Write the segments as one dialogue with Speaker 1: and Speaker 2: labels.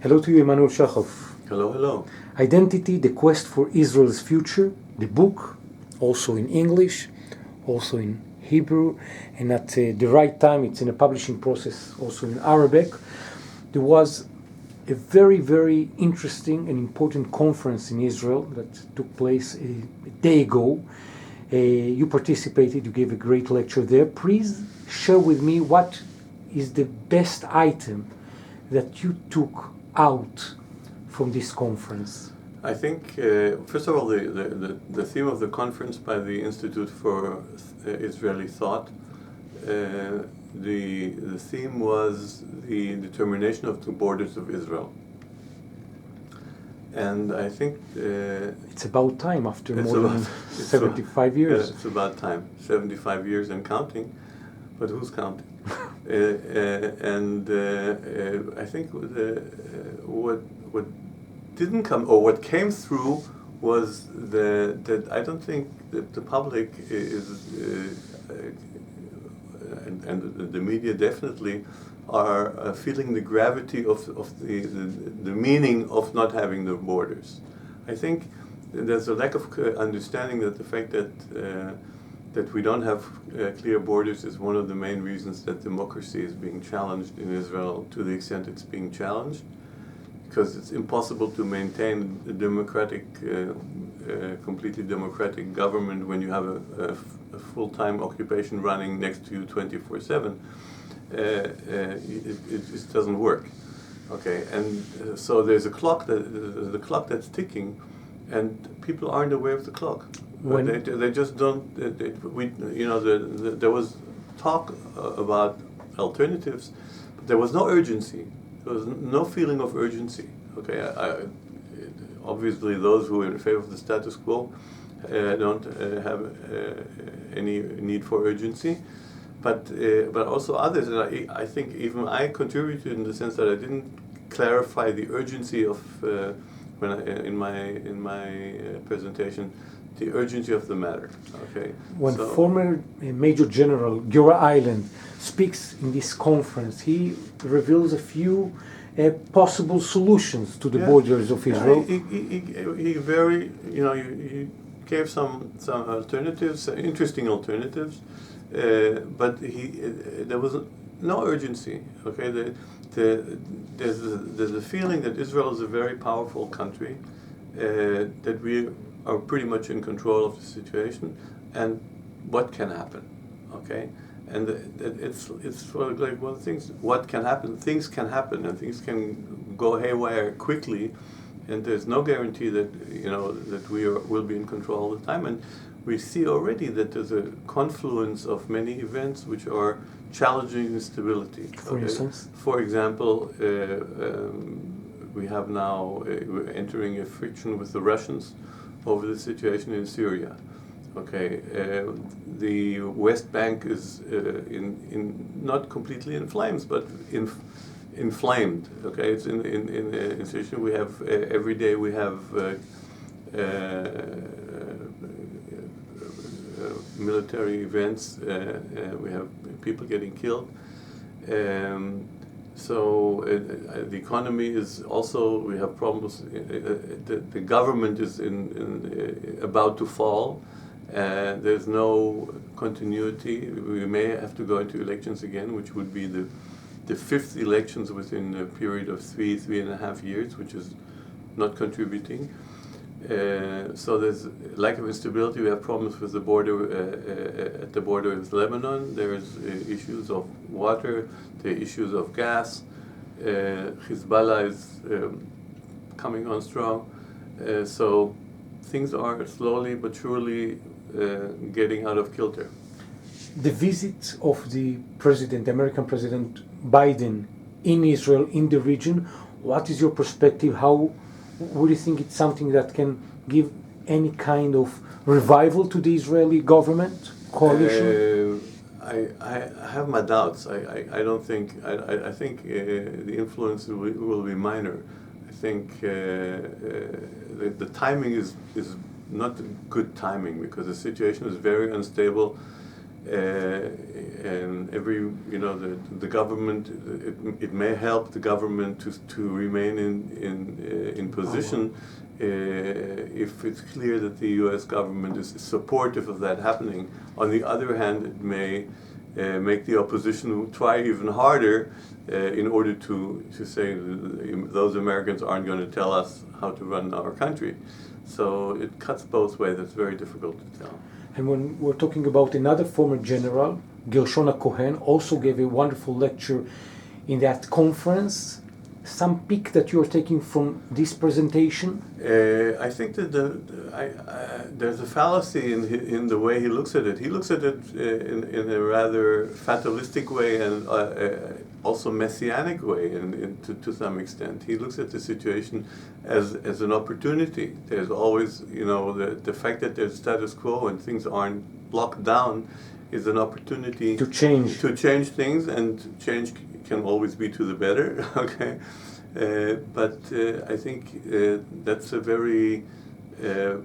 Speaker 1: Hello to you, Emanuel Shahaf.
Speaker 2: Hello, hello.
Speaker 1: Identity, the Quest for Israel's Future, the book, also in English, also in Hebrew, and at the right time, it's in a publishing process also in Arabic. There was a very, very interesting and important conference in Israel that took place a day ago. You participated, you gave a great lecture there. Please share with me what is the best item that you took out from this conference.
Speaker 2: I think, first of all, the theme of the conference by the Institute for Israeli Thought, the theme was the determination of the borders of Israel. And I think
Speaker 1: it's about time after more than 75 years.
Speaker 2: Yeah, it's about time, 75 years and counting, but who's counting? I think what didn't come, or what came through, was that I don't think that the public is, and the media definitely, are feeling the gravity of the meaning of not having the borders. I think there's a lack of understanding that the fact that we don't have clear borders is one of the main reasons that democracy is being challenged in Israel to the extent it's being challenged, because it's impossible to maintain a democratic, completely democratic government when you have a full-time occupation running next to you 24/7. It just doesn't work. Okay, and so there's a clock the clock that's ticking, and people aren't aware of the clock. They just don't. There was talk about alternatives, but there was no urgency. There was no feeling of urgency. Okay, obviously those who are in favor of the status quo don't have any need for urgency, but also others. And I think even I contributed in the sense that I didn't clarify the urgency of in my presentation, the urgency of the matter. Okay.
Speaker 1: When former Major General Giora Island speaks in this conference, he reveals a few possible solutions to the borders of Israel.
Speaker 2: He gave some alternatives, interesting alternatives, but there was no urgency. Okay, there's a feeling that Israel is a very powerful country, that we are pretty much in control of the situation, and what can happen, okay? And it's sort of like one of the things, what can happen? Things can happen, and things can go haywire quickly, and there's no guarantee that that will be in control all the time. And we see already that there's a confluence of many events which are challenging stability.
Speaker 1: For instance?
Speaker 2: For example, we have now we're entering a friction with the Russians over the situation in Syria. Okay, the West Bank is not completely in flames, but inflamed. Okay, it's in a situation we have every day. We have military events. We have people getting killed. So the economy is also, we have problems. The government is about to fall. There's no continuity. We may have to go into elections again, which would be the fifth elections within a period of 3.5 years, which is not contributing. So there's lack of instability. We have problems with the border, at the border with Lebanon. There's issues of water, the issues of gas. Hezbollah is coming on strong. So things are slowly but surely getting out of kilter.
Speaker 1: The visit of the American President Biden in Israel, in the region, what is your perspective? How would you think it's something that can give any kind of revival to the Israeli government coalition?
Speaker 2: I have my doubts. I don't think. I think the influence will be minor. I think the timing is not good timing, because the situation is very unstable and the government, it may help the government to remain in position if it's clear that the U.S. government is supportive of that happening. On the other hand, it may make the opposition try even harder in order to say those Americans aren't going to tell us how to run our country. So it cuts both ways. It's very difficult to tell.
Speaker 1: And when we're talking about another former general, Shoah Cohen, also gave a wonderful lecture in that conference. Some pick that you're taking from this presentation?
Speaker 2: I think that there's a fallacy in the way he looks at it. He looks at it in a rather fatalistic way and also messianic way to some extent. He looks at the situation as an opportunity. There's always, the fact that there's status quo and things aren't locked down is an opportunity
Speaker 1: to change
Speaker 2: things, and change can always be to the better, okay? But I think that's a very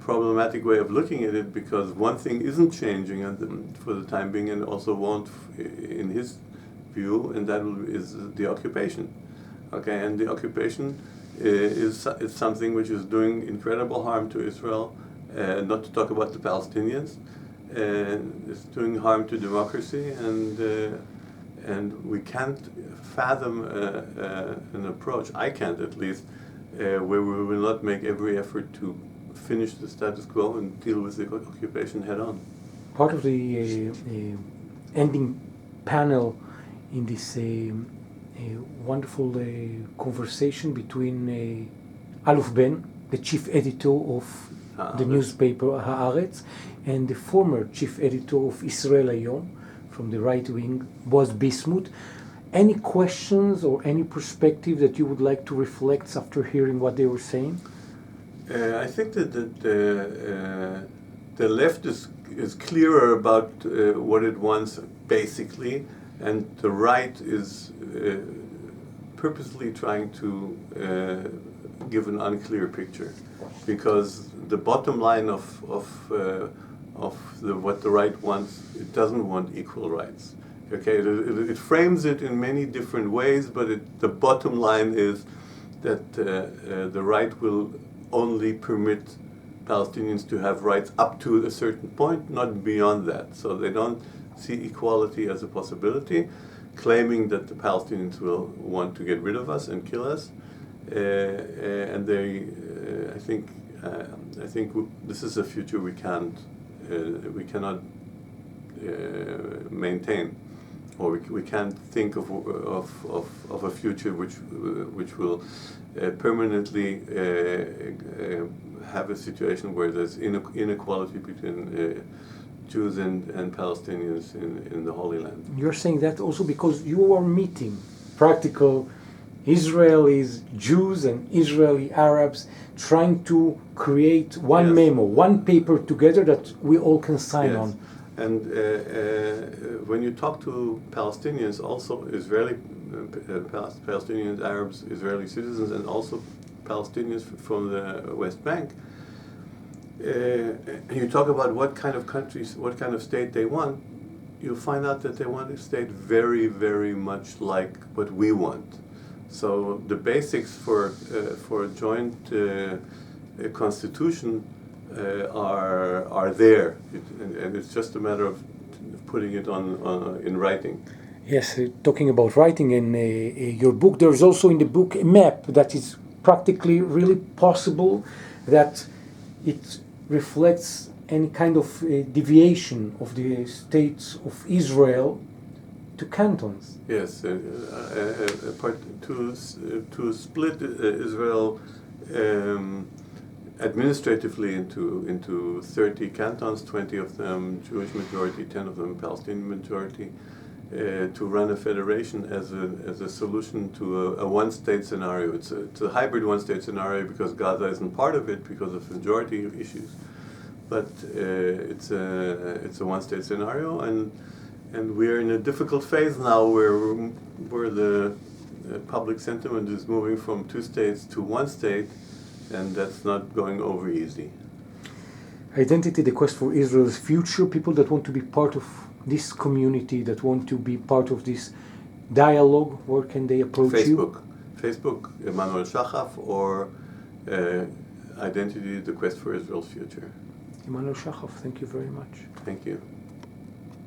Speaker 2: problematic way of looking at it, because one thing isn't changing for the time being, and also won't in his view, and that is the occupation. Okay, and the occupation is something which is doing incredible harm to Israel, not to talk about the Palestinians, and it's doing harm to democracy, and we can't fathom an approach, I can't at least, where we will not make every effort to finish the status quo and deal with the occupation head on.
Speaker 1: Part of the ending panel in this wonderful conversation between Adal Ben, the chief editor of the newspaper Haaretz, and the former chief editor of Israel Hayom from the right wing, Boaz Bismuth. Any questions or any perspective that you would like to reflect after hearing what they were saying?
Speaker 2: I think that the left is clearer about what it wants, basically, and the right is purposely trying to give an unclear picture, because the bottom line of what the right wants, it doesn't want equal rights. Okay, it frames it in many different ways, but the bottom line is that the right will only permit Palestinians to have rights up to a certain point, not beyond that. So they don't see equality as a possibility, claiming that the Palestinians will want to get rid of us and kill us, and I think this is a future we cannot maintain, or we can't think of a future which will permanently have a situation where there's inequality between Jews and Palestinians in the Holy Land.
Speaker 1: You're saying that also because you are meeting practical Israelis, Jews and Israeli Arabs, trying to create one memo, one paper together that we all can sign on.
Speaker 2: And when you talk to Palestinians, also Palestinian Arabs, Israeli citizens, and also Palestinians from the West Bank, you talk about what kind of countries, what kind of state they want, you'll find out that they want a state very, very much like what we want. So the basics for a joint constitution are there, and it's just a matter of putting it on in writing.
Speaker 1: Yes, talking about writing in your book, there's also in the book a map that is practically really possible, that it reflects any kind of deviation of the states of Israel to cantons.
Speaker 2: Yes, to split Israel administratively into 30 cantons, 20 of them Jewish majority, 10 of them Palestinian majority, to run a federation as a solution to a one-state scenario. It's a hybrid one-state scenario because Gaza isn't part of it because of majority issues, but it's a one-state scenario, and we're in a difficult phase now where the public sentiment is moving from 2 states to 1 state, and that's not going over easy.
Speaker 1: Identity, the quest for Israel's future, people that want to be part of this community that want to be part of this dialogue? Where can they approach you?
Speaker 2: Facebook, Emanuel Shahaf, or Identity, the Quest for Israel's Future.
Speaker 1: Emanuel Shahaf, thank you very much.
Speaker 2: Thank you.